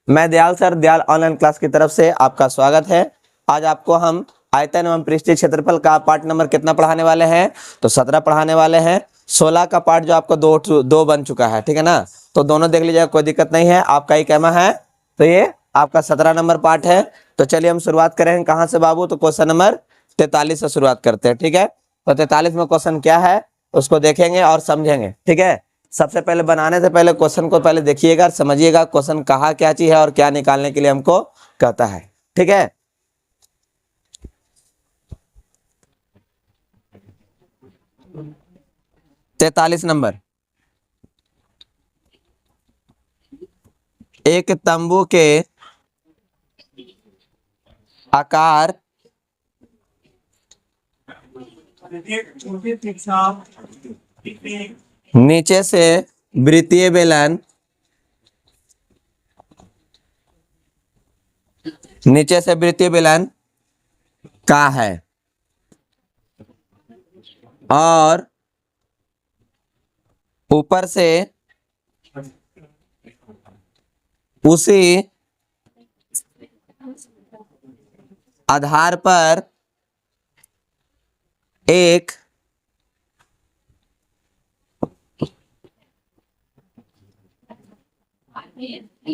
मैं Dayal sir, Dayal online class की तरफ से आपका स्वागत है। आज आपको हम आयतन एवं पृष्ठीय क्षेत्रफल का पार्ट नंबर कितना पढ़ाने वाले हैं? तो 17 पढ़ाने वाले हैं। 16 का पार्ट जो आपका दो बन चुका है, ठीक है ना। तो दोनों देख लीजिएगा, कोई दिक्कत नहीं है, आपका ही कहना है। तो ये आपका 17 नंबर पार्ट है। तो चलिए हम शुरुआत करेंगे कहाँ से बाबू? तो क्वेश्चन नंबर 43 से शुरुआत करते हैं, ठीक है। तो 43 में क्वेश्चन क्या है उसको देखेंगे और समझेंगे, ठीक है। सबसे पहले बनाने से पहले क्वेश्चन को पहले देखिएगा और समझिएगा क्वेश्चन कहा क्या चीज है और क्या निकालने के लिए हमको कहता है, ठीक है। तैतालीस नंबर, एक तंबू के आकार नीचे से वृत्तीय बेलन, नीचे से वृत्तीय बेलन का है और ऊपर से उसी आधार पर एक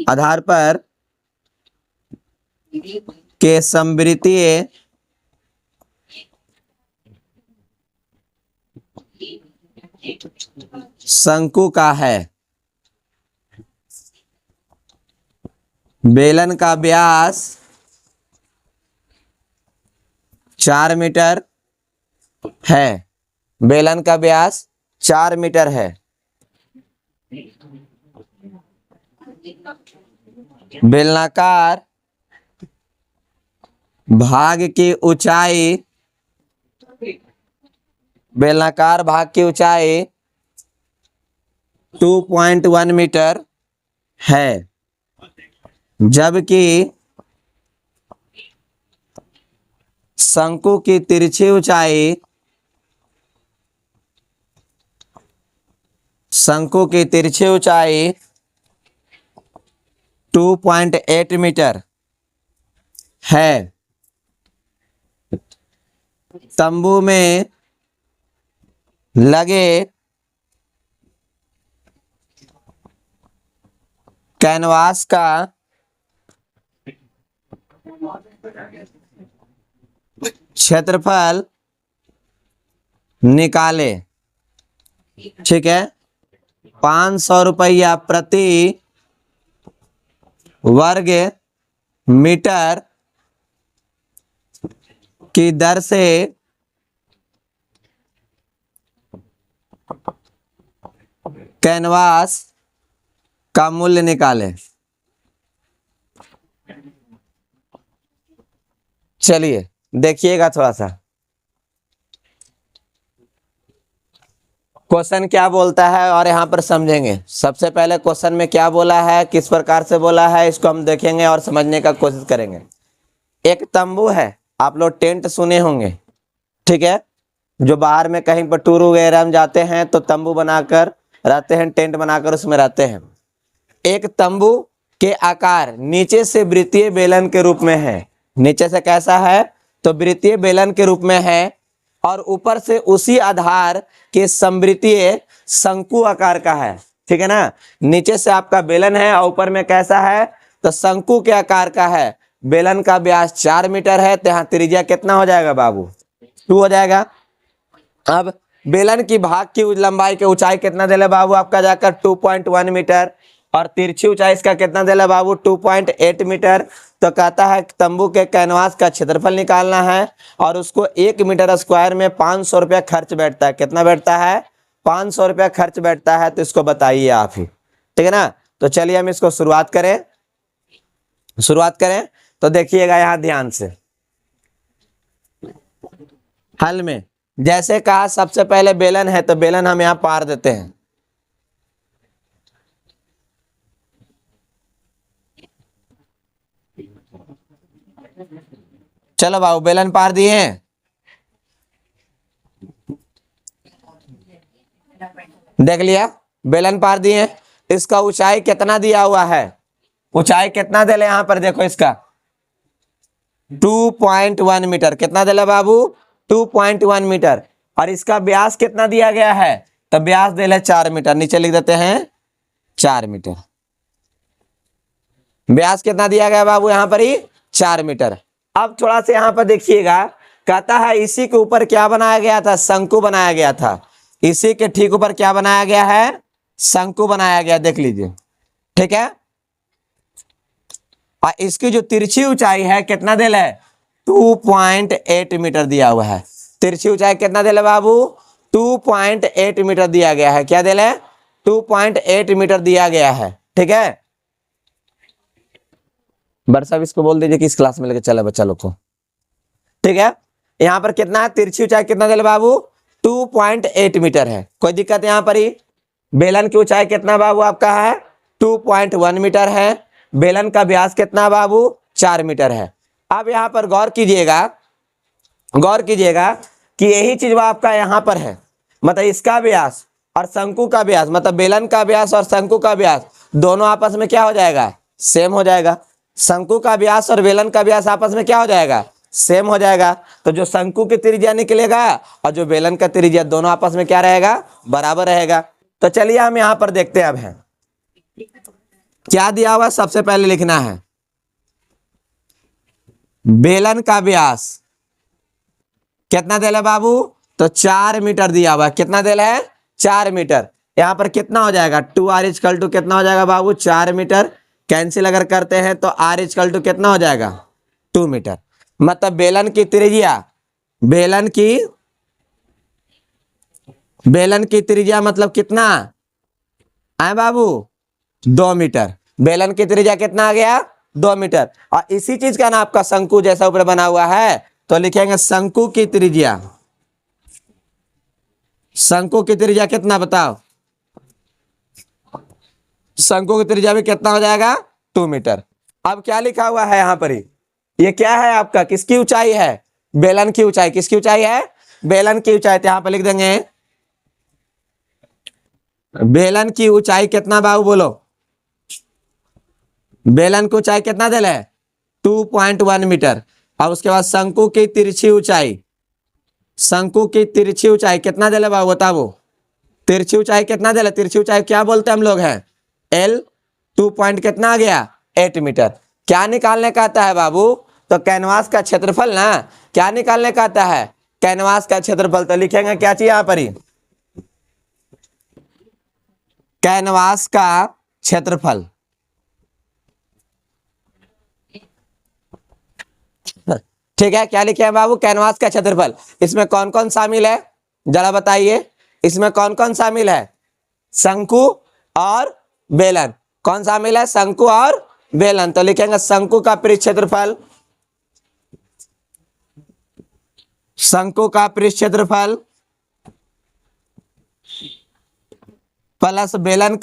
आधार पर के समवृत्तीय शंकु का है। बेलन का व्यास 4 मीटर है। बेलन का व्यास 4 मीटर है। बेलनाकार भाग की ऊंचाई, बेलनाकार भाग की ऊंचाई 2.1 मीटर है, जबकि शंकु की तिरछी ऊंचाई, शंकु की तिरछी ऊंचाई 2.8 मीटर है। तंबू में लगे कैनवास का क्षेत्रफल निकाले, ठीक है। 500 रुपया प्रति वर्ग मीटर की दर से कैनवास का मूल्य निकाले। चलिए देखिएगा थोड़ा सा क्वेश्चन क्या बोलता है और यहाँ पर समझेंगे। सबसे पहले क्वेश्चन में क्या बोला है, किस प्रकार से बोला है, इसको हम देखेंगे और समझने का कोशिश करेंगे। एक तंबू है, आप लोग टेंट सुने होंगे, ठीक है। जो बाहर में कहीं पर टूर वगैरह में जाते हैं तो तंबू बनाकर रहते हैं, टेंट बनाकर उसमें रहते हैं। एक तंबू के आकार नीचे से वृत्तीय बेलन के रूप में है। नीचे से कैसा है? तो वृत्तीय बेलन के रूप में है और ऊपर से उसी आधार के समवृत्तीय शंकु आकार का है, ठीक है ना। नीचे से आपका बेलन है और ऊपर में कैसा है? तो शंकु के आकार का है। बेलन का व्यास 4 मीटर है, तो यहाँ त्रिज्या कितना हो जाएगा बाबू? 2 हो जाएगा। अब बेलन की भाग की लंबाई के ऊंचाई कितना दे बाबू? आपका जाकर 2.1 मीटर और तिरछी ऊंचाई इसका कितना दे बाबू? 2.8 मीटर। तो कहता है तंबू के कैनवास का क्षेत्रफल निकालना है और उसको 1 मीटर स्क्वायर में 500 रुपया खर्च बैठता है। कितना बैठता है? 500 रुपया खर्च बैठता है। तो इसको बताइए आप ही, ठीक है ना। तो चलिए हम इसको शुरुआत करें। तो देखिएगा यहाँ ध्यान से हल में जैसे कहा, सबसे पहले बेलन है तो बेलन हम यहाँ पार देते हैं। चलो बाबू बेलन पार दिए हैं, देख लिया बेलन पार दिए। इसका ऊंचाई कितना दिया हुआ है? ऊंचाई कितना दे यहां पर देखो इसका 2.1 मीटर। कितना दे बाबू 2.1 मीटर। और इसका व्यास कितना दिया गया है, तो व्यास दे 4 मीटर। नीचे लिख देते हैं 4 मीटर। व्यास कितना दिया गया बाबू यहां पर ही 4 मीटर। अब थोड़ा सा यहां पर देखिएगा, कहता है इसी के ऊपर क्या बनाया गया था, शंकु बनाया गया था। इसी के ठीक ऊपर क्या बनाया गया है, शंकु बनाया गया, देख लीजिए, ठीक है। और इसकी जो तिरछी ऊंचाई है कितना दिल है 2.8 मीटर दिया हुआ है। तिरछी ऊंचाई कितना दिल है बाबू 2.8 मीटर दिया गया है। क्या दिल है 2.8 मीटर दिया गया है, ठीक है। बट साहब इसको बोल दीजिए कि इस क्लास में लेके चले बच्चा लोग को, ठीक है। यहां पर कितना है, तिरछी ऊंचाई कितना दिल बाबू 2.8 मीटर है। कोई दिक्कत यहां पर ही। बेलन की ऊंचाई कितना बाबू आपका है 2.1 मीटर है। बेलन का व्यास कितना बाबू 4 मीटर है। अब यहां पर गौर कीजिएगा कि यही चीज आपका यहां पर है, मतलब इसका व्यास और शंकु का व्यास, मतलब बेलन का व्यास और शंकु का व्यास दोनों आपस में क्या हो जाएगा, सेम हो जाएगा। शंकु का व्यास और बेलन का व्यास आपस में क्या हो जाएगा, सेम हो जाएगा। तो जो शंकु की त्रिज्या निकलेगा और जो बेलन का त्रिज्या दोनों आपस में क्या रहेगा, बराबर रहेगा। तो चलिए हम यहां पर देखते हैं। अब है क्या दिया हुआ, सबसे पहले लिखना है बेलन का व्यास कितना दिया है बाबू, तो 4 मीटर दिया हुआ है। कितना दिया है 4 मीटर। यहां पर कितना हो जाएगा 2r इक्वल टू कितना हो जाएगा बाबू 4 मीटर। कैंसिल अगर करते हैं तो r इक्वल टू कितना हो जाएगा 2 मीटर। मतलब बेलन की त्रिज्या, बेलन की त्रिज्या मतलब कितना है बाबू 2 मीटर। बेलन की त्रिज्या कितना आ गया 2 मीटर। और इसी चीज का ना आपका शंकु जैसा ऊपर बना हुआ है, तो लिखेंगे शंकु की त्रिज्या। शंकु की त्रिज्या कितना बताओ, शंकु की त्रिज्या भी कितना हो जाएगा 2 मीटर। अब क्या लिखा हुआ है यहां पर ही, ये क्या है आपका, किसकी ऊंचाई है, बेलन की ऊंचाई। किसकी ऊंचाई है, बेलन की ऊंचाई। तो यहां पर लिख देंगे बेलन की ऊंचाई कितना बाबू बोलो, बेलन की ऊंचाई कितना दिल है 2.1 मीटर। और उसके बाद शंकु की तिरछी ऊंचाई, शंकु की तिरछी ऊंचाई कितना दिल है बाबू बताओ, तिरछी ऊंचाई कितना दिल है, तिरछी ऊंचाई क्या बोलते हैं हम लोग हैं L। 2 पॉइंट कितना आ गया 8 मीटर। क्या निकालने का आता है बाबू, तो कैनवास का क्षेत्रफल ना, क्या निकालने का आता है कैनवास का क्षेत्रफल। तो लिखेंगे क्या चाहिए यहां पर ही, कैनवास का क्षेत्रफल। ठीक है, क्या लिखे हैं बाबू कैनवास का क्षेत्रफल। इसमें कौन कौन शामिल है जरा बताइए, इसमें कौन कौन शामिल है, शंकु और बेलन। कौन शामिल है, शंकु और बेलन। तो लिखेंगे शंकु का पृष्ठ क्षेत्रफल, शंकु का पृष्ठ क्षेत्रफल प्लस बेलन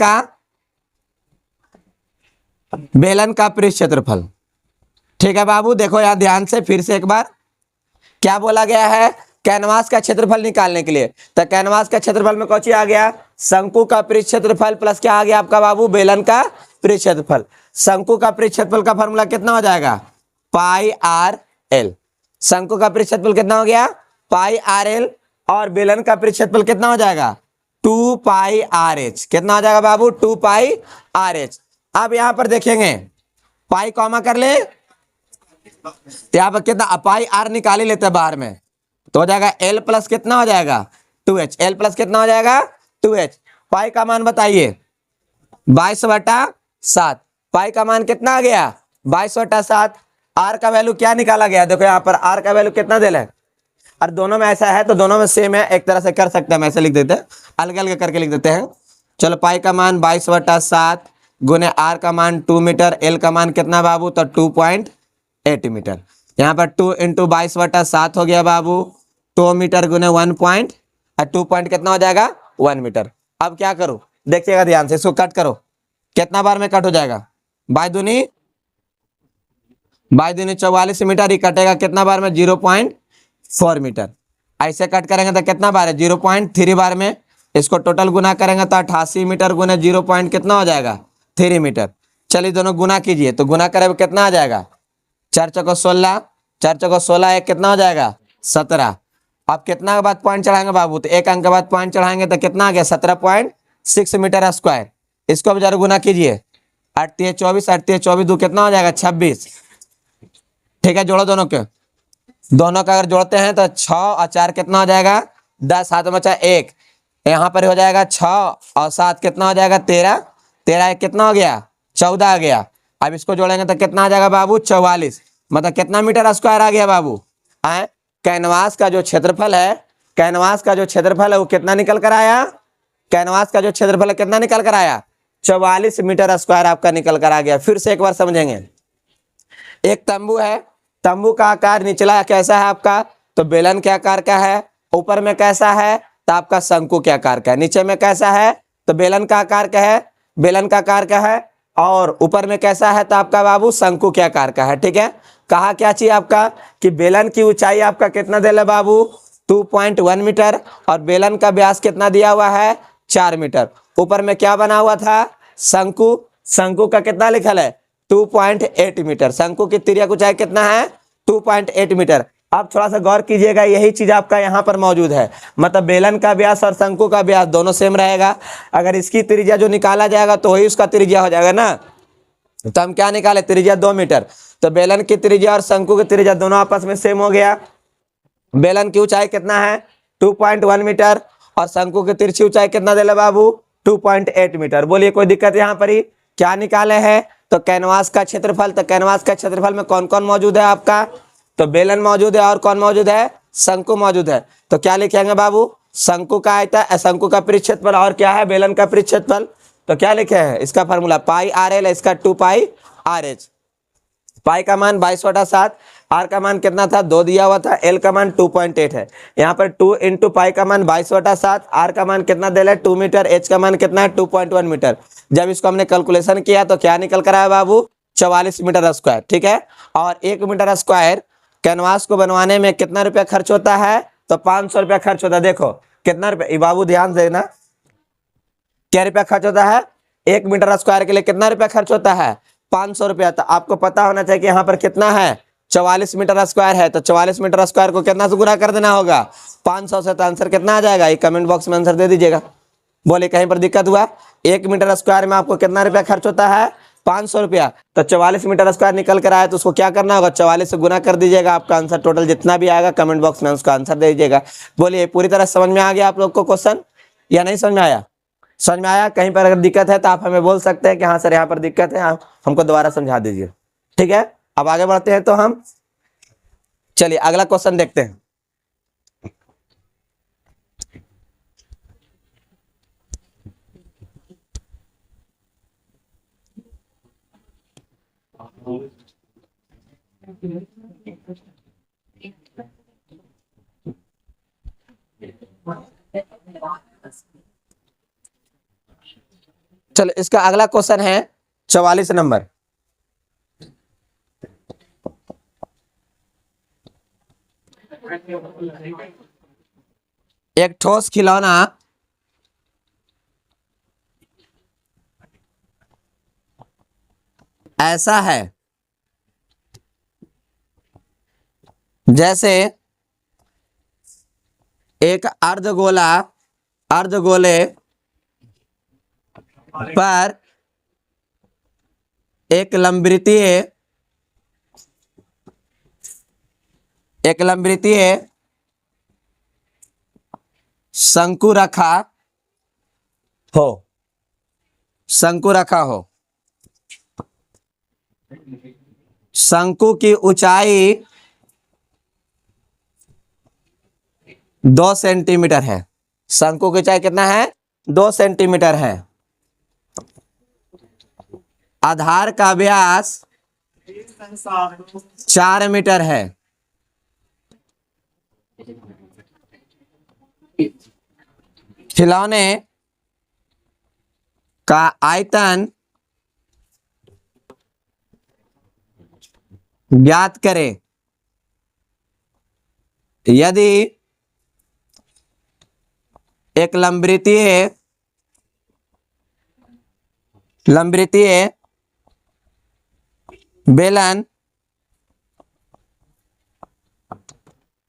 का पृष्ठ क्षेत्रफल। ठीक है बाबू, देखो यहां ध्यान से फिर से एक बार क्या बोला गया है, कैनवास का क्षेत्रफल निकालने के लिए। तो कैनवास का क्षेत्रफल में कौन सी आ गया, शंकु का पृष्ठ क्षेत्रफल प्लस क्या आ गया आपका बाबू बेलन का पृष्ठ क्षेत्रफल। शंकु का पृष्ठ क्षेत्रफल का फॉर्मूला कितना हो जाएगा पाई आर एल। शंकु का पृष्ठ क्षेत्रफल कितना हो गया पाई आर एल। और बेलन का पृष्ठ क्षेत्रफल कितना हो जाएगा 2 पाई आर एच। कितना हो जाएगा बाबू 2 पाई आर एच। अब यहां पर देखेंगे पाई कॉमा कर ले, तो यहाँ पर कितना पाई आर निकाल ही लेते हैं बाहर में, तो हो जाएगा एल प्लस कितना हो जाएगा 2h। एल प्लस कितना हो जाएगा 2h। पाई का मान बताइए 22/7। पाई का मान कितना आ गया 22/7। आर का वैल्यू क्या निकाला गया, देखो यहाँ पर आर का वैल्यू कितना दिल है, और दोनों में ऐसा है तो दोनों में सेम है, एक तरह से कर सकते हैं, हम ऐसे लिख देते हैं, अलग अलग करके लिख देते हैं। चलो पाई का मान 22/7 गुने आर का मान 2 मीटर, एल का मान कितना बाबू तो 2.8 मीटर। यहाँ पर 2 × 22/7 हो गया बाबू 2 मीटर गुने 1 पॉइंट, 2 पॉइंट कितना हो जाएगा 1 मीटर। अब क्या करो देखिएगा ध्यान से, इसको कट करो, कितना बार में कट हो जाएगा, बाई दूनी 44 मीटर ही कटेगा, कितना बार में 0.4 मीटर। ऐसे कट करेंगे तो कितना बार है 0.3 बार में। इसको टोटल गुना करेंगे तो 88 मीटर गुने 0 पॉइंट कितना हो जाएगा 3 मीटर। चलिए दोनों गुना कीजिए, तो गुना करें कितना आ जाएगा, 4 चौको 16, 4 चौको 16, एक कितना हो जाएगा 17। अब कितना के बाद पॉइंट चढ़ाएंगे बाबू, तो एक अंक के बाद पॉइंट चढ़ाएंगे तो कितना आ गया 17.6 मीटर स्क्वायर। इसको भी जरा गुना कीजिए, 8 3 24, 8 3 24, 2 कितना हो जाएगा 26। ठीक है, जोड़ो दोनों के, दोनों का अगर जोड़ते हैं तो 6 और 4 कितना हो जाएगा 10, हाथ में बचा 1, यहाँ पर हो जाएगा 6 और 7 कितना हो जाएगा 13, 13 एक कितना हो गया 14 आ गया। अब इसको जोड़ेंगे तो कितना आ जाएगा बाबू 44, मतलब कितना मीटर स्क्वायर आ गया बाबू। आए, कैनवास का जो क्षेत्रफल है, कैनवास का जो क्षेत्रफल है वो कितना निकल कर आया, कैनवास का जो क्षेत्रफल है कितना निकल कर आया 44 मीटर स्क्वायर आपका निकल कर आ गया। फिर से एक बार समझेंगे, एक तंबू है, तंबू का आकार निचला कैसा है आपका, तो बेलन के आकार का है, ऊपर में कैसा है तो आपका शंकु के आकार का है, नीचे में कैसा है तो बेलन का आकार का है, बेलन का आकार का है, और ऊपर में कैसा है तो आपका बाबू शंकु के आकार का है। ठीक है, कहा क्या चाहिए आपका कि बेलन की ऊंचाई आपका कितना दे बाबू 2.1 मीटर, और बेलन का व्यास कितना दिया हुआ है 4 मीटर। ऊपर में क्या बना हुआ था शंकु, शंकु का कितना लिखल है 2.8 मीटर, शंकु की तिर्यक ऊंचाई कितना है 2.8 मीटर। अब थोड़ा सा गौर कीजिएगा, यही चीज आपका यहाँ पर मौजूद है, मतलब बेलन का व्यास और शंकु का व्यास दोनों सेम रहेगा। अगर इसकी त्रिज्या जो निकाला जाएगा तो वही उसका त्रिज्या हो जाएगा ना, तो हम क्या निकाले त्रिज्या 2 मीटर, तो बेलन की त्रिज्या और शंकु की त्रिज्या दोनों आपस में सेम हो गया। बेलन की ऊंचाई कितना है 2.1 मीटर और शंकु की तिरछी ऊंचाई कितना दे बाबू 2.8 मीटर। बोलिए कोई दिक्कत यहाँ पर ही, क्या निकाले हैं तो कैनवास का क्षेत्रफल, तो कैनवास का क्षेत्रफल में कौन कौन मौजूद है आपका, तो बेलन मौजूद है और कौन मौजूद है शंकु मौजूद है। तो क्या लिखेंगे बाबू शंकु का आयतन, शंकु का परिक्षेत्रफल और क्या है बेलन का परिक्षेत्रफल, तो क्या लिखे हैं इसका फार्मूला पाई आर एल, इसका 2 पाई आर एच। पाई का मान 22/7, आर का मान कितना था 2 दिया हुआ था, एल का मान 2.8 है, यहाँ पर 2 इंटू पाई का मान 22/7, आर का मान कितना दे 2 मीटर, एच का मान कितना है 2.1 मीटर। जब इसको हमने कैलकुलेशन किया तो क्या निकल कर आया बाबू 44 मीटर स्क्वायर। ठीक है, और 1 मीटर स्क्वायर कैनवास को बनवाने में कितना रुपया खर्च होता है, तो 500 रुपया खर्च होता है। देखो कितना रुपया बाबू ध्यान देना, क्या रुपया खर्च होता है 1 मीटर स्क्वायर के लिए कितना रुपया खर्च होता है 500 रुपया। तो आपको पता होना चाहिए कि यहाँ पर कितना है 44 मीटर स्क्वायर है, तो 44 मीटर स्क्वायर को कितना से गुना कर देना होगा 500 से, तो आंसर कितना आ जाएगा, ये कमेंट बॉक्स में आंसर दे दीजिएगा। बोले कहीं पर दिक्कत हुआ, 1 मीटर स्क्वायर में आपको कितना रुपया खर्च होता है 500 रुपया, तो 44 मीटर स्क्वायर निकल कर आया तो उसको क्या करना होगा 44 से गुना कर दीजिएगा, आपका आंसर टोटल जितना भी आएगा कमेंट बॉक्स में उसका आंसर दे दीजिएगा। बोलिए पूरी तरह समझ में आ गया आप लोग को क्वेश्चन या नहीं समझ में आया, समझ में आया। कहीं पर अगर दिक्कत है तो आप हमें बोल सकते हैं कि हाँ सर यहाँ पर दिक्कत है, आप हमको दोबारा समझा दीजिए। ठीक है, अब आगे बढ़ते हैं तो हम चलिए अगला क्वेश्चन देखते हैं। चलो इसका अगला क्वेश्चन है 44 नंबर। एक ठोस खिलौना ऐसा है जैसे एक अर्धगोले पर एक लंबवृत्तीय शंकु रखा हो, शंकु की ऊंचाई 2 सेंटीमीटर है, शंकु की ऊंचाई कितना है 2 सेंटीमीटर है, आधार का व्यास 4 मीटर है, खिलौने का आयतन ज्ञात करें यदि एक लंबवृत्तीय बेलन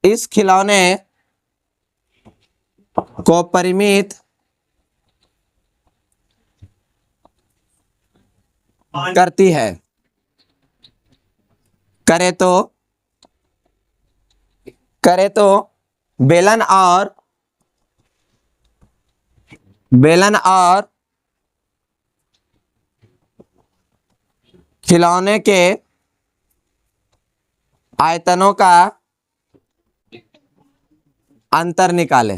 इस खिलौने को परिमित करती है। करे तो बेलन और खिलौने के आयतनों का अंतर निकाले।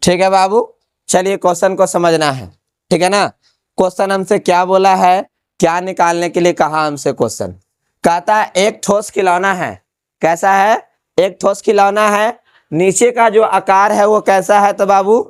ठीक है बाबू, चलिए क्वेश्चन को समझना है। ठीक है ना, क्वेश्चन हमसे क्या बोला है, क्या निकालने के लिए कहा हमसे क्वेश्चन। कहता है एक ठोस खिलौना है। कैसा है? एक ठोस खिलौना है। नीचे का जो आकार है वो कैसा है? तो बाबू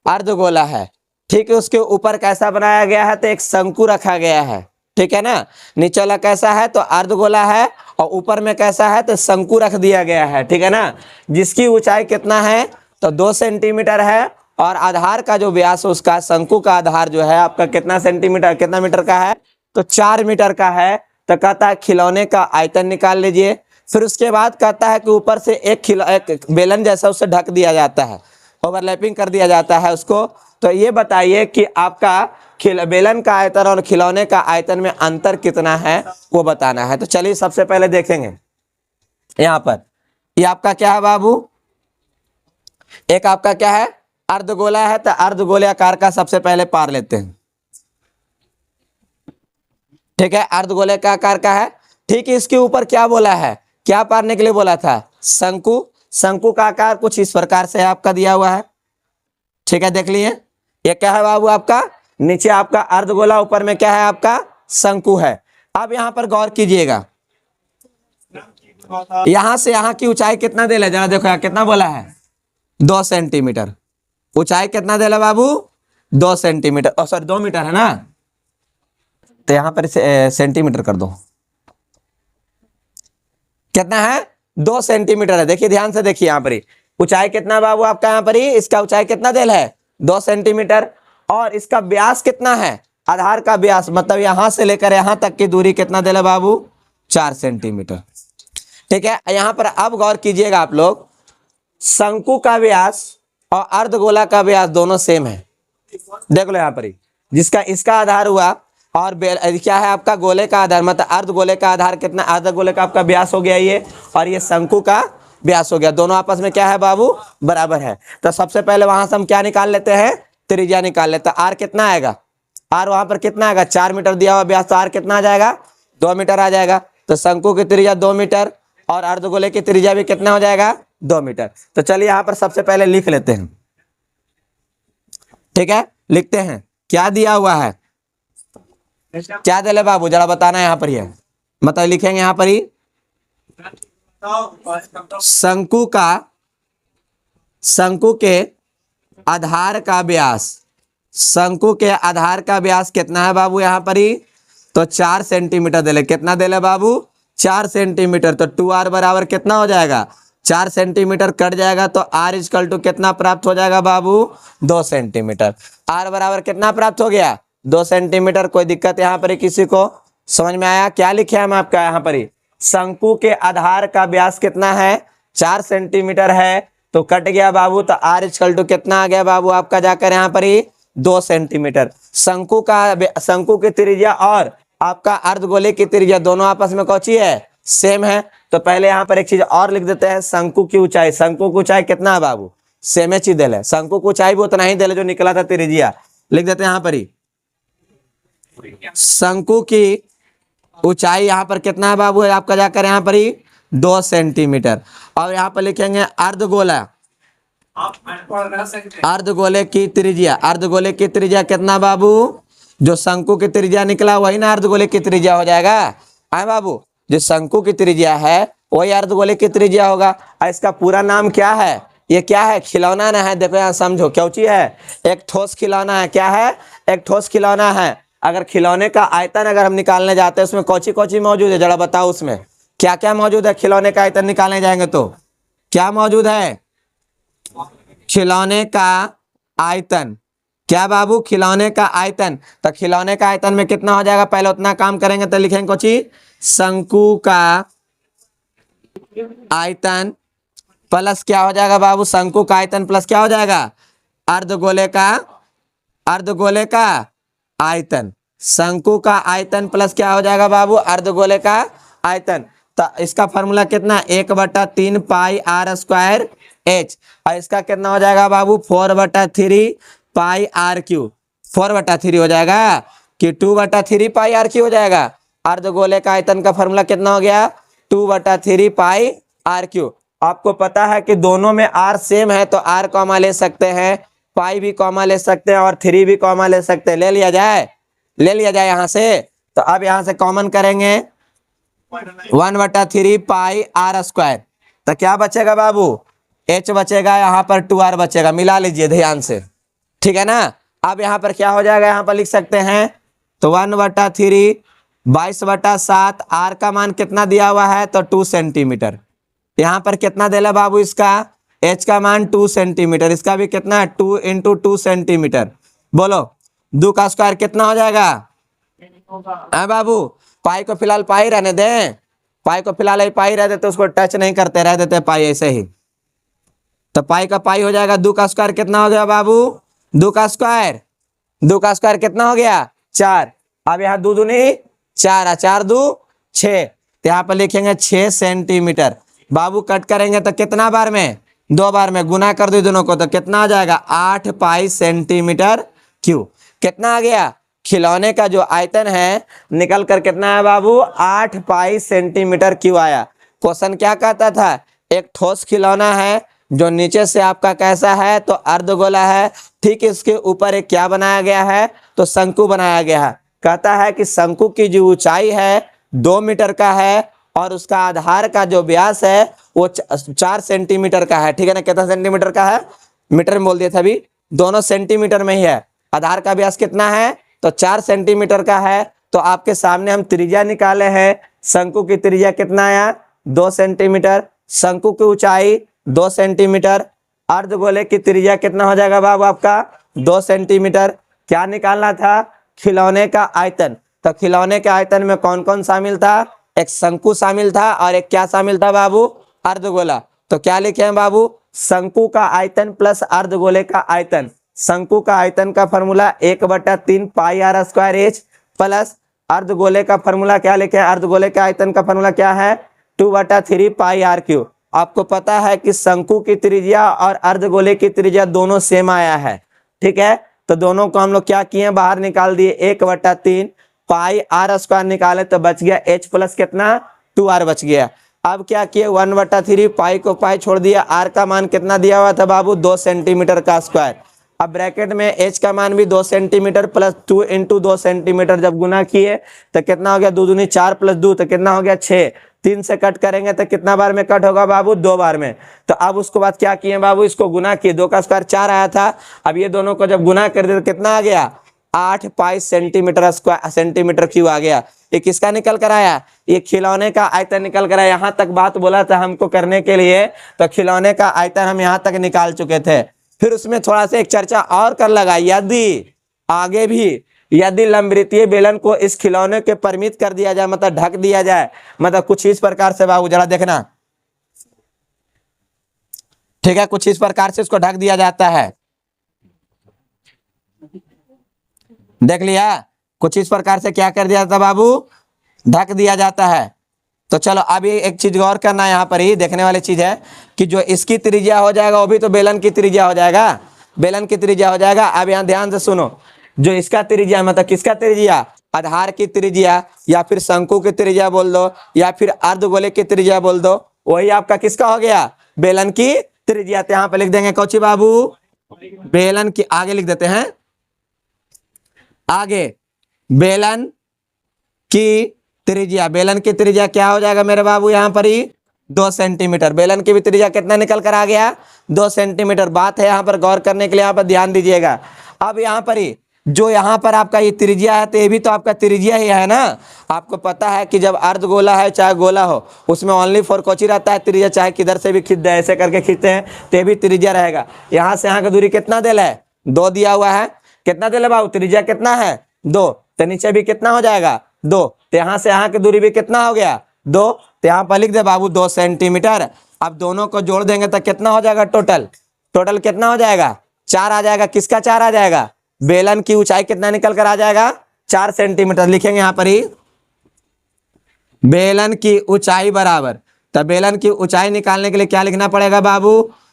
अर्धगोला है। ठीक है, उसके ऊपर कैसा बनाया गया है? तो एक शंकु रखा गया है। ठीक है ना, नीचे वाला कैसा है? तो अर्धगोला है, और ऊपर में कैसा है? तो शंकु रख दिया गया है। ठीक है ना, जिसकी ऊंचाई कितना है? तो 2 सेंटीमीटर है, और आधार का जो व्यास उसका शंकु का आधार जो है आपका कितना सेंटीमीटर, कितना मीटर का है? तो 4 मीटर का है। तो कहता है खिलौने का आयतन निकाल लीजिए। फिर उसके बाद कहता है कि ऊपर से एक बेलन जैसा उसे ढक दिया जाता है, ओवरलैपिंग कर दिया जाता है उसको। तो ये बताइए कि आपका बेलन का आयतन और खिलौने का आयतन में अंतर कितना है, वो बताना है। तो चलिए सबसे पहले देखेंगे यहाँ पर, ये आपका क्या है बाबू? एक आपका क्या है? अर्धगोला है। तो अर्धगोले आकार का सबसे पहले पार लेते हैं। ठीक है, अर्धगोले का आकार का है। ठीक है, इसके ऊपर क्या बोला है, क्या पारने के लिए बोला था? शंकु। शंकु का आकार कुछ इस प्रकार से आपका दिया हुआ है। ठीक है, देख लिए, ये क्या है बाबू आपका? नीचे आपका अर्धगोला, ऊपर में क्या है आपका? शंकु है। अब यहां पर गौर कीजिएगा, यहां से यहां की ऊंचाई कितना दे, जरा देखो यहाँ कितना बोला है? 2 सेंटीमीटर। ऊंचाई कितना दे बाबू? 2 सेंटीमीटर, सॉरी 2 मीटर है ना, तो यहां पर सेंटीमीटर कर दो। कितना है? 2 सेंटीमीटर है। देखिए ध्यान से देखिए, यहाँ पर ही ऊंचाई कितना बाबू आपका? यहाँ पर ही इसका ऊंचाई कितना देल है? 2 सेंटीमीटर। और इसका व्यास कितना है? आधार का व्यास, मतलब यहां से लेकर यहां तक की दूरी कितना देल है बाबू? 4 सेंटीमीटर। ठीक है, यहां पर अब गौर कीजिएगा आप लोग, शंकु का व्यास और अर्धगोला का व्यास दोनों सेम है। देख लो यहाँ पर ही, जिसका इसका आधार हुआ और क्या है आपका? गोले का आधार, मतलब अर्धगोले का आधार कितना? अर्धगोले का आपका व्यास हो गया ये, और ये शंकु का व्यास हो गया। दोनों आपस में क्या है बाबू? बराबर है। तो सबसे पहले वहां से हम क्या निकाल लेते हैं? त्रिज्या निकाल लेते हैं। आर कितना आएगा? आर वहां पर कितना आएगा? 4 मीटर दिया हुआ व्यास, तो आर कितना आ जाएगा? 2 मीटर आ जाएगा। तो शंकु की त्रिज्या 2 मीटर, और अर्धगोले की त्रिज्या भी कितना हो जाएगा? 2 मीटर। तो चलिए यहाँ पर सबसे पहले लिख लेते हैं। ठीक है, लिखते हैं क्या दिया हुआ है, क्या दे ले बाबू, जरा बताना यहाँ पर ही है। मतलब लिखेंगे यहाँ पर ही, शंकु के आधार का व्यास, शंकु के आधार का व्यास कितना है बाबू यहाँ पर ही? तो 4 सेंटीमीटर दे ले। कितना दे ले बाबू? 4 सेंटीमीटर। तो 2r बराबर कितना हो जाएगा? 4 सेंटीमीटर कट जाएगा, तो r इक्वल टू कितना प्राप्त हो जाएगा बाबू? 2 सेंटीमीटर। r बराबर कितना प्राप्त हो गया? 2 सेंटीमीटर। कोई दिक्कत यहाँ पर किसी को? समझ में आया? क्या लिखे हम आपका यहाँ पर ही? शंकु के आधार का व्यास कितना है? 4 सेंटीमीटर है, तो कट गया बाबू। तो r इक्वल टू कितना आ गया बाबू आपका? जाकर यहाँ पर ही 2 सेंटीमीटर। शंकु की त्रिज्या और आपका अर्धगोले की त्रिज्या दोनों आपस में कौची है? सेम है। तो पहले यहाँ पर एक चीज और लिख देते हैं, शंकु की ऊंचाई। शंकु की ऊंचाई कितना है बाबू? सेम चीज दे ले। शंकु की ऊंचाई भी उतना ही दे ले जो निकला था त्रिज्या, लिख देते हैं यहाँ पर ही। शंकु की ऊंचाई यहाँ पर कितना है बाबू? आपका जाकर यहाँ पर ही 2 सेंटीमीटर। और यहाँ पर लिखेंगे अर्धगोला, अर्धगोले की त्रिज्या। अर्धगोले की त्रिज्या कितना बाबू? जो शंकु की त्रिज्या निकला वही ना अर्धगोले की त्रिज्या हो जाएगा। है बाबू, जो शंकु की त्रिज्या है वही अर्धगोले की त्रिज्या होगा। और इसका पूरा नाम क्या है? ये क्या है? खिलौना ना है। देखो यहाँ समझो, क्या चीज है? एक ठोस खिलौना है। क्या है? एक ठोस खिलौना है। अगर खिलौने का आयतन अगर हम निकालने जाते हैं, उसमें कौची कौची मौजूद है, जरा बताओ उसमें क्या क्या मौजूद है? खिलौने का आयतन निकालने जाएंगे तो क्या मौजूद है? खिलौने का आयतन क्या बाबू? खिलौने का आयतन। तो खिलौने का आयतन में कितना हो जाएगा, पहले उतना काम करेंगे तो लिखेंगे कोची, शंकु का आयतन प्लस क्या हो जाएगा बाबू, शंकु का आयतन प्लस क्या हो जाएगा, अर्धगोले का आयतन। शंकु का आयतन प्लस क्या हो जाएगा बाबू, अर्धगोले का आयतन। तो इसका फॉर्मूला कितना, 1/3 पाई आर स्क्वायर एच, और इसका कितना हो जाएगा बाबू, 4/3 पाई आर क्यू। 4/3 हो जाएगा कि 2/3 पाई आर क्यू हो जाएगा। अर्धगोले का आयतन का फॉर्मूला कितना हो गया, 2/3 पाई आर क्यू। आपको पता है कि दोनों में आर सेम है तो आर कॉमा ले सकते हैं, पाई भी कॉमा ले सकते हैं और 3 भी कॉमा ले सकते हैं। ले लिया जाए यहाँ से। तो अब यहाँ से कॉमन करेंगे 1/3 पाई आर स्क्वायर। तो क्या बचेगा बाबू, एच बचेगा, यहाँ पर 2r बचेगा। मिला लीजिए ध्यान से, ठीक है ना। अब यहाँ पर क्या हो जाएगा, यहाँ पर लिख सकते हैं तो 1/3 22/7, आर का मान कितना दिया हुआ है तो 2 सेंटीमीटर। यहाँ पर कितना देला बाबू, इसका एच का मान 2 सेंटीमीटर, इसका भी कितना है 2 × 2 सेंटीमीटर। बोलो 2 का स्क्वायर कितना हो जाएगा, हाँ बाबू। पाई को फिलहाल पाई रहने दें, पाई को फिलहाल पाई रह देते, उसको टच नहीं करते, रह देते पाई ऐसे ही। तो पाई का पाई हो जाएगा, 2 का स्क्वायर कितना हो गया बाबू, 2 का स्क्वायर कितना हो गया 4। अब यहाँ 2 दूनी 4, 4 2 6, तो यहाँ पर लिखेंगे 6 सेंटीमीटर। बाबू कट करेंगे तो कितना बार में, 2 बार में, गुना कर दो दोनों को तो कितना आ जाएगा 8 पाई सेंटीमीटर क्यू। कितना आ गया, खिलौने का जो आयतन है निकल कर कितना है बाबू, 8 पाई सेंटीमीटर क्यू आया। क्वेश्चन क्या कहता था, एक ठोस खिलौना है जो नीचे से आपका कैसा है तो अर्धगोला है, ठीक इसके ऊपर एक क्या बनाया गया है तो शंकु बनाया गया है। कहता है कि शंकु की जो ऊंचाई है 2 मीटर का है और उसका आधार का जो व्यास है वो 4 सेंटीमीटर का है, ठीक है ना। कितना सेंटीमीटर का है, मीटर में बोल दिया था अभी, दोनों सेंटीमीटर में ही है। आधार का व्यास कितना है तो 4 सेंटीमीटर का है। तो आपके सामने हम त्रिज्या निकाले हैं, शंकु की त्रिज्या कितना आया 2 सेंटीमीटर, शंकु की ऊंचाई 2 सेंटीमीटर, अर्धगोले की त्रिज्या कितना हो जाएगा बाबू आपका 2 सेंटीमीटर। क्या निकालना था, खिलौने का आयतन। तो खिलौने के आयतन में कौन कौन शामिल था, एक शंकु शामिल था और एक क्या शामिल था बाबू, अर्धगोला। तो क्या लिखे हैं बाबू, शंकु का आयतन प्लस अर्धगोले का आयतन। शंकु का आयतन का formula 1/3 pi r square h plus अर्धगोले का फॉर्मूला क्या लिखे हैं, अर्धगोले के आयतन का फॉर्मूला क्या है 2/3 पाई आर क्यू। आपको पता है कि शंकु की त्रिज्या और अर्धगोले की त्रिज्या दोनों सेम आया है, ठीक है। तो दोनों को हम लोग क्या किए, बाहर निकाल दिए, 1/3 पाई आर स्क्वायर निकाले तो बच गया एच प्लस कितना 2r बच गया। अब क्या किए, 1/3 पाई को पाई छोड़ दिया, आर का मान कितना दिया हुआ था बाबू 2 सेंटीमीटर का स्क्वायर। अब ब्रैकेट में एच का मान भी 2 सेंटीमीटर प्लस 2 × 2 सेंटीमीटर जब गुना किए तो कितना हो गया, 2 दूनी 4 प्लस 2 तो कितना हो गया 6। 3 से कट करेंगे तो कितना बार में कट होगा बाबू, 2 बार में। तो अब उसको बाद क्या किए बाबू, इसको गुना किए, 2 का स्क्वायर 4 आया था, अब ये दोनों को जब गुना कर दिए तो कितना आ गया 8 पाई सेंटीमीटर स्क्वायर सेंटीमीटर क्यू आ गया। ये किसका निकल कर आया, ये खिलौने का आयतन निकल कर आया। यहाँ तक बात बोला था हमको करने के लिए, तो खिलौने का आयतन हम यहाँ तक निकाल चुके थे। फिर उसमें थोड़ा सा एक चर्चा और कर लगा, यदि आगे भी यदि लंबवृत्तीय बेलन को इस खिलौने के परिमित कर दिया जाए, मतलब ढक दिया जाए, मतलब कुछ इस प्रकार से बाबू जरा देखना, ठीक है, कुछ इस प्रकार से इसको ढक दिया जाता है, देख लिया, कुछ इस प्रकार से क्या कर दिया जाता बाबू, ढक दिया जाता है। तो चलो अभी एक चीज गौर करना, यहाँ पर ही देखने वाली चीज है कि जो इसकी त्रिज्या हो जाएगा वो भी तो बेलन की त्रिज्या हो जाएगा, बेलन की त्रिज्या हो जाएगा। अब यहाँ ध्यान से सुनो, जो इसका त्रिज्या मतलब किसका त्रिज्या, आधार की त्रिज्या या फिर शंकु की त्रिज्या बोल दो या फिर अर्धगोले की त्रिज्या बोल दो, वही आपका किसका हो गया, बेलन की त्रिज्या। तो यहाँ पे लिख देंगे कौची बाबू, बेलन की, आगे लिख देते हैं, आगे बेलन की त्रिज्या, बेलन की त्रिज्या क्या हो जाएगा मेरे बाबू, यहाँ पर ही 2 सेंटीमीटर। बेलन की भी त्रिज्या कितना निकल कर आ गया 2 सेंटीमीटर। बात है यहाँ पर गौर करने के लिए, यहाँ पर ध्यान दीजिएगा। अब यहाँ पर ही जो यहाँ पर आपका ये त्रिज्या है तो ये भी तो आपका त्रिज्या ही है ना। आपको पता है कि जब अर्धगोला है चाहे गोला हो, उसमें ओनली फॉर कोची रहता है त्रिज्या, चाहे किधर से भी खींच दे, ऐसे करके खींचते हैं तो ये भी त्रिज्या रहेगा। यहाँ से यहाँ की दूरी कितना दिया है 2 दिया हुआ है, कितना दिले बाबू, त्रिज्या कितना है 2, तो नीचे भी कितना हो जाएगा 2, तो यहाँ से यहाँ की दूरी भी कितना हो गया 2, तो यहाँ पर लिख दे बाबू 2 सेंटीमीटर। अब दोनों को जोड़ देंगे तो कितना हो जाएगा टोटल, टोटल कितना हो जाएगा 4 आ जाएगा। किसका 4 आ जाएगा, बेलन की ऊंचाई कितना निकल कर आ जाएगा 4 सेंटीमीटर। लिखेंगे यहाँ पर ही बेलन की ऊंचाई बराबर, तो बेलन की ऊंचाई निकालने के लिए क्या लिखना पड़ेगा बाबू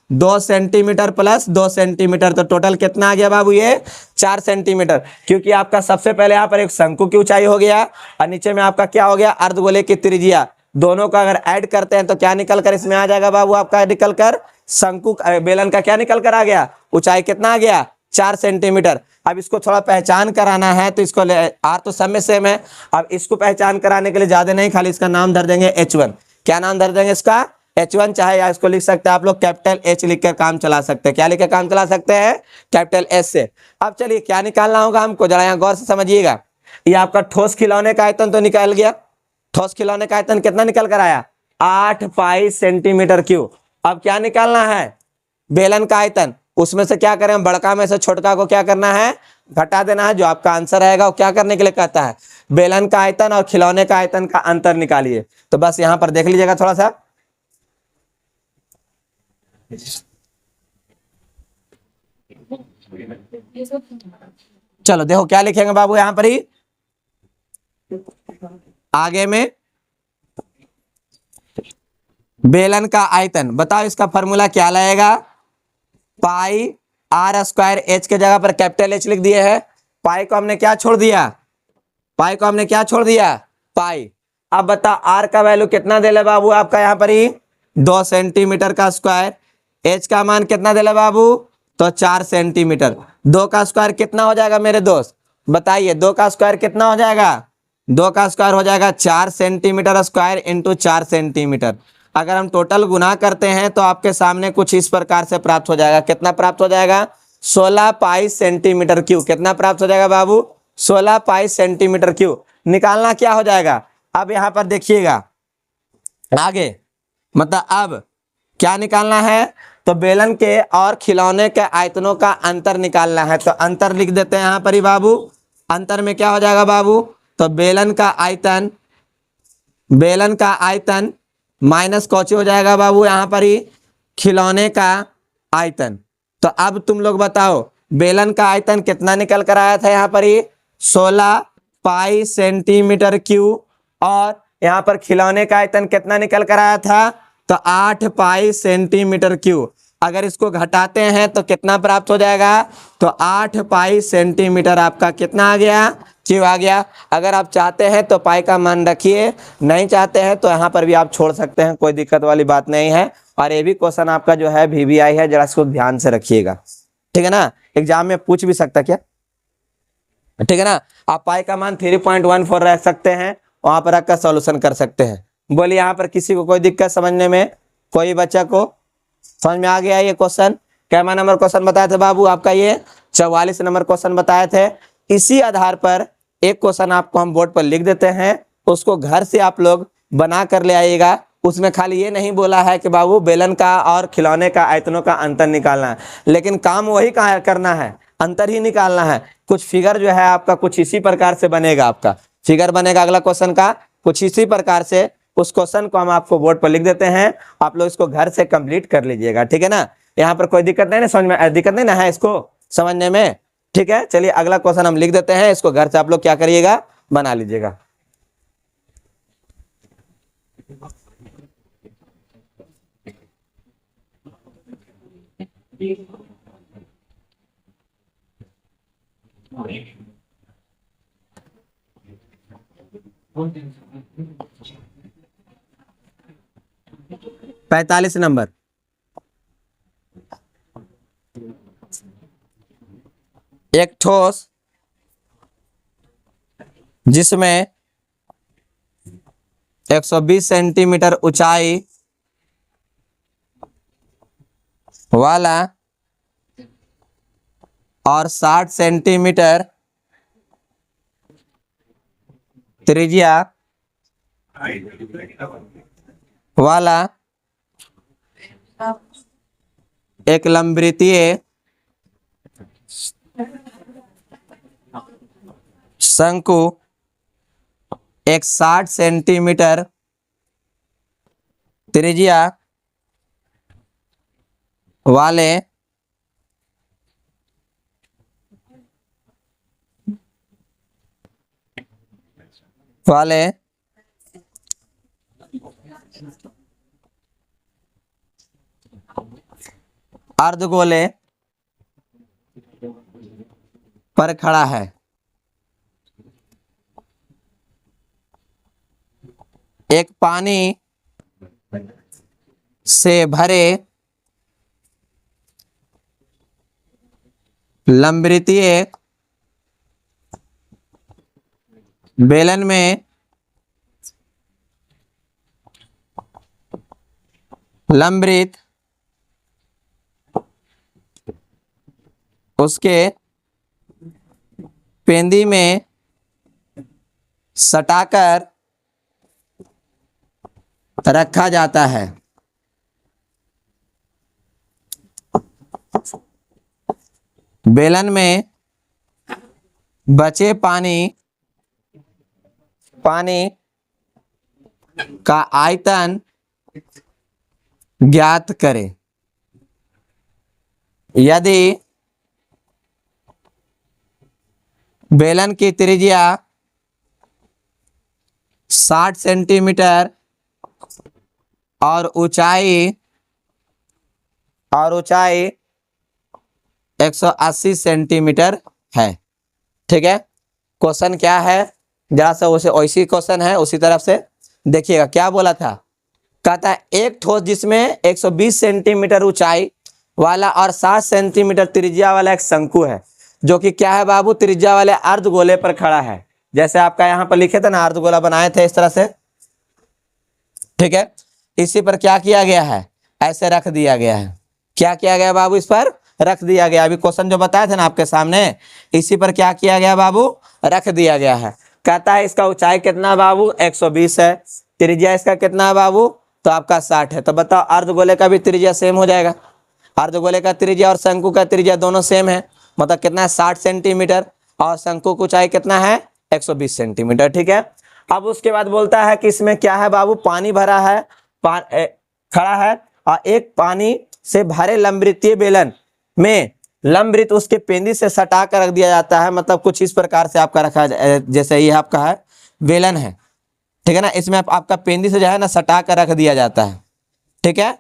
2 सेंटीमीटर प्लस 2 सेंटीमीटर, तो टोटल कितना आ गया बाबू ये 4 सेंटीमीटर। क्योंकि आपका सबसे पहले यहाँ पर एक शंकु की ऊंचाई हो गया और नीचे में आपका क्या हो गया अर्धगोले की त्रिज्या, दोनों का अगर ऐड करते हैं तो क्या निकल कर इसमें आ जाएगा बाबू आपका, निकल कर शंकु बेलन का क्या निकल कर आ गया ऊंचाई कितना आ गया 4 सेंटीमीटर। अब इसको थोड़ा पहचान कराना है तो इसको आर तो सब में सेम है, अब इसको पहचान कराने के लिए ज्यादा नहीं, खाली इसका नाम धर देंगे H1। क्या नाम धर देंगे इसका H1, चाहे या इसको लिख सकते हैं आप लोग कैपिटल H लिखकर काम चला सकते हैं। क्या लिखकर काम चला सकते हैं, कैपिटल S से। अब चलिए क्या निकालना होगा हमको, जरा यहाँ गौर से समझिएगा। ये आपका ठोस खिलौने का आयतन तो निकल गया, ठोस खिलौने का आयतन कितना निकल कर आया 8 पाई सेंटीमीटर क्यूब। अब क्या निकालना है बेलन का आयतन, उसमें से क्या करें बड़का में से छोटका को क्या करना है घटा देना है। जो आपका आंसर आएगा वो क्या करने के लिए कहता है बेलन का आयतन और खिलौने का आयतन का अंतर निकालिए। तो बस यहां पर देख लीजिएगा थोड़ा सा, चलो देखो क्या लिखेंगे बाबू यहां पर ही आगे में बेलन का आयतन, बताओ इसका फॉर्मूला क्या लगेगा पाई आर स्क्वायर, एच के जगह पर कैपिटल H लिख दिए है, पाई को हमने क्या छोड़ दिया, पाई को हमने क्या छोड़ दिया पाई। अब बता आर का वैल्यू कितना दे ले बाबू आपका यहाँ पर ही 2 सेंटीमीटर का स्क्वायर, एच का मान कितना दे ले बाबू तो 4 सेंटीमीटर। 2 का स्क्वायर कितना हो जाएगा मेरे दोस्त बताइए, 2 का स्क्वायर कितना हो जाएगा, 2 का स्क्वायर हो जाएगा 4 सेंटीमीटर स्क्वायर इंटू 4 सेंटीमीटर। अगर हम टोटल गुना करते हैं तो आपके सामने कुछ इस प्रकार से प्राप्त हो जाएगा, कितना प्राप्त हो जाएगा 16 पाई सेंटीमीटर क्यूब। कितना प्राप्त हो जाएगा बाबू 16 पाई सेंटीमीटर क्यूब। निकालना क्या हो जाएगा, अब यहां पर देखिएगा आगे, मतलब अब क्या निकालना है तो बेलन के और खिलौने के आयतनों का अंतर निकालना है। तो अंतर लिख देते हैं यहां पर ही बाबू, अंतर में क्या हो जाएगा बाबू तो बेलन का आयतन, बेलन का आयतन माइनस कौची हो जाएगा बाबू यहाँ पर ही खिलौने का आयतन। तो अब तुम लोग बताओ बेलन का आयतन कितना निकल कर आया था यहाँ पर ही 16 पाई सेंटीमीटर क्यूब, और यहाँ पर खिलौने का आयतन कितना निकल कर आया था तो 8 पाई सेंटीमीटर क्यूब। अगर इसको घटाते हैं तो कितना प्राप्त हो जाएगा तो 8 पाई सेंटीमीटर आपका कितना आ गया क्यों आ गया। अगर आप चाहते हैं तो पाई का मान रखिए, नहीं चाहते हैं तो यहाँ पर भी आप छोड़ सकते हैं, कोई दिक्कत वाली बात नहीं है। और ये भी क्वेश्चन आपका जो है VBI है, जरा इसको ध्यान से रखिएगा, ठीक है ना, एग्जाम में पूछ भी सकता क्या, ठीक है ना। आप पाई का मान 3.14 रख सकते हैं, वहां पर रखकर सॉल्यूशन कर सकते हैं। बोलिए यहाँ पर किसी को कोई दिक्कत समझने में, कोई बच्चा को समझ में आ गया ये क्वेश्चन। कैमा नंबर क्वेश्चन बताए थे बाबू आपका, ये 44 नंबर क्वेश्चन बताए थे। इसी आधार पर एक क्वेश्चन आपको हम बोर्ड पर लिख देते हैं, उसको घर से आप लोग बना कर ले आइएगा। उसमें खाली ये नहीं बोला है कि बाबू बेलन का और खिलौने का आयतनों का अंतर निकालना है, लेकिन काम वही करना है, अंतर ही निकालना है। कुछ फिगर जो है आपका कुछ इसी प्रकार से बनेगा, आपका फिगर बनेगा अगला क्वेश्चन का कुछ इसी प्रकार से। उस क्वेश्चन को हम आपको बोर्ड पर लिख देते हैं, आप लोग इसको घर से कंप्लीट कर लीजिएगा, ठीक है ना। यहाँ पर कोई दिक्कत नहीं ना, समझ में दिक्कत नहीं ना है इसको समझने में, ठीक है। चलिए अगला क्वेश्चन हम लिख देते हैं, इसको घर से आप लोग क्या करिएगा बना लीजिएगा। पैंतालीस नंबर, एक ठोस जिसमें 120 सेंटीमीटर ऊंचाई वाला और 60 सेंटीमीटर त्रिज्या वाला एक लंबवृत्तीय शंकु एक 60 सेंटीमीटर त्रिज्या वाले अर्धगोले पर खड़ा है। एक पानी से भरे लंबवृत्तीय बेलन में लंबवृत्त उसके पेंदी में सटाकर रखा जाता है। बेलन में बचे पानी का आयतन ज्ञात करें। यदि बेलन की त्रिज्या 60 सेंटीमीटर और ऊंचाई 180 सेंटीमीटर है। ठीक है, क्वेश्चन क्या है, जरा सा उसे वैसी क्वेश्चन है उसी तरफ से देखिएगा। क्या बोला था, कहता है एक ठोस जिसमें 120 सेंटीमीटर ऊंचाई वाला और 60 सेंटीमीटर त्रिज्या वाला एक शंकु है, जो कि क्या है बाबू, त्रिज्या वाले अर्धगोले पर खड़ा है। जैसे आपका यहाँ पर लिखे थे ना, अर्धगोला बनाए थे इस तरह से। ठीक है, इसी पर क्या किया गया है, ऐसे रख दिया गया है। क्या किया गया बाबू, इस पर रख दिया गया। अभी क्वेश्चन जो बताए थे ना आपके सामने, इसी पर क्या किया गया बाबू, रख दिया गया है। कहता है इसका ऊंचाई कितना बाबू, 120 है, त्रिज्या इसका कितना है बाबू, तो आपका 60 है। तो बताओ अर्धगोले का भी त्रिज्या सेम हो जाएगा। अर्धगोले का त्रिज्या और शंकु का त्रिज्या दोनों सेम है, मतलब कितना है 60 सेंटीमीटर, और शंकु की ऊंचाई कितना है 120 सेंटीमीटर। ठीक है, अब उसके बाद बोलता है कि इसमें क्या है बाबू, पानी भरा है, खड़ा है, और एक पानी से भरे लंबवृत्तीय बेलन में लंबवृत्त उसके पेंदी से सटा कर रख दिया जाता है। मतलब कुछ इस प्रकार से आपका रखा है, जैसे ये आपका है बेलन है, ठीक है ना, इसमें आपका पेंदी से जो है ना सटा कर रख दिया जाता है। ठीक है,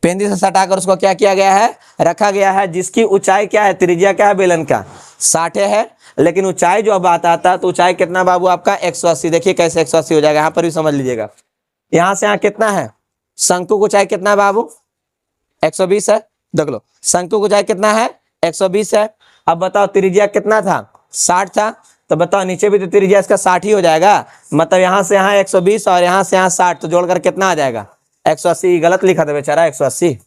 पेंदी से सटाकर उसको क्या किया गया है, रखा गया है, जिसकी ऊंचाई क्या है, त्रिज्या क्या है बेलन का 60 है, लेकिन ऊंचाई जो अब आता है तो ऊंचाई कितना बाबू आपका 180। देखिए कैसे 180 हो जाएगा, यहाँ पर भी समझ लीजिएगा। यहाँ से यहाँ कितना है, शंकु की ऊंचाई कितना है बाबू 120 है। देख लो, शंकु की ऊंचाई कितना है 120 है। अब बताओ त्रिज्या कितना था, 60 था, तो बताओ नीचे भी तो त्रिज्या इसका 60 ही हो जाएगा। मतलब यहाँ से यहाँ 120 और यहाँ से यहाँ 60, तो जोड़कर कितना आ जाएगा 180। गलत लिखा था बेचारा 180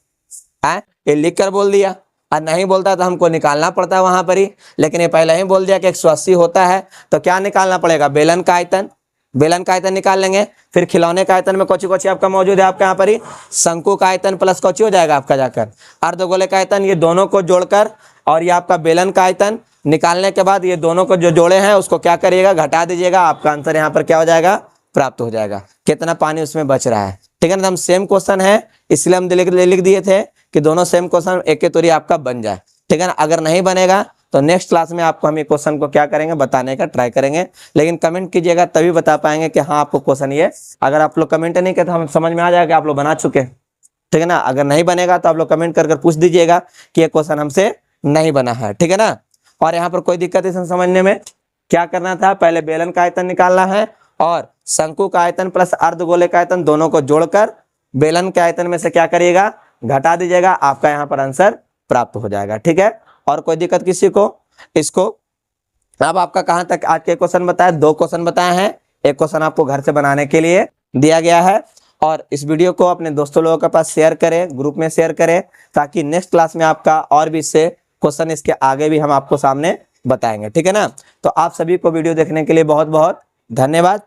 है, ये लिख कर बोल दिया, और नहीं बोलता तो हमको निकालना पड़ता है वहां पर ही। लेकिन ये पहले ही बोल दिया कि 180 होता है, तो क्या निकालना पड़ेगा, बेलन का आयतन। बेलन का आयतन निकाल लेंगे, फिर खिलौने का आयतन में कोची आपका मौजूद है, आपका यहाँ पर ही शंकु का आयतन प्लस कोची हो जाएगा आपका जाकर अर्धगोले का आयतन। ये दोनों को जोड़कर और ये आपका बेलन का आयतन निकालने के बाद ये दोनों को जो जोड़े हैं उसको क्या करिएगा, घटा दीजिएगा। आपका आंसर यहाँ पर क्या हो जाएगा, प्राप्त हो जाएगा। कितना पानी उसमें बच रहा है। ठीक है ना, हम सेम क्वेश्चन है इसलिए हम लिख दिए थे कि दोनों सेम क्वेश्चन एक के तोरी आपका बन जाए। ठीक है ना, अगर नहीं बनेगा तो नेक्स्ट क्लास में आपको हम ये क्वेश्चन को क्या करेंगे, बताने का ट्राई करेंगे। लेकिन कमेंट कीजिएगा तभी बता पाएंगे कि हाँ आपको क्वेश्चन ये। अगर आप लोग कमेंट नहीं करते तो हम समझ में आ जाएगा कि आप लोग बना चुके। ठीक है ना, अगर नहीं बनेगा तो आप लोग कमेंट कर पूछ दीजिएगा कि ये क्वेश्चन हमसे नहीं बना है। ठीक है ना, और यहाँ पर कोई दिक्कत इसे समझने में, क्या करना था, पहले बेलन का आयतन निकालना है और शंकु का आयतन प्लस अर्धगोले का आयतन दोनों को जोड़कर बेलन के आयतन में से क्या करिएगा, घटा दीजिएगा। आपका यहाँ पर आंसर प्राप्त हो जाएगा। ठीक है, और कोई दिक्कत किसी को, इसको अब आपका कहां तक आज के क्वेश्चन बताया, 2 क्वेश्चन बताए हैं। एक क्वेश्चन आपको घर से बनाने के लिए दिया गया है, और इस वीडियो को अपने दोस्तों लोगों के पास शेयर करें, ग्रुप में शेयर करें, ताकि नेक्स्ट क्लास में आपका और भी इससे क्वेश्चन इसके आगे भी हम आपको सामने बताएंगे। ठीक है ना, तो आप सभी को वीडियो देखने के लिए बहुत बहुत धन्यवाद।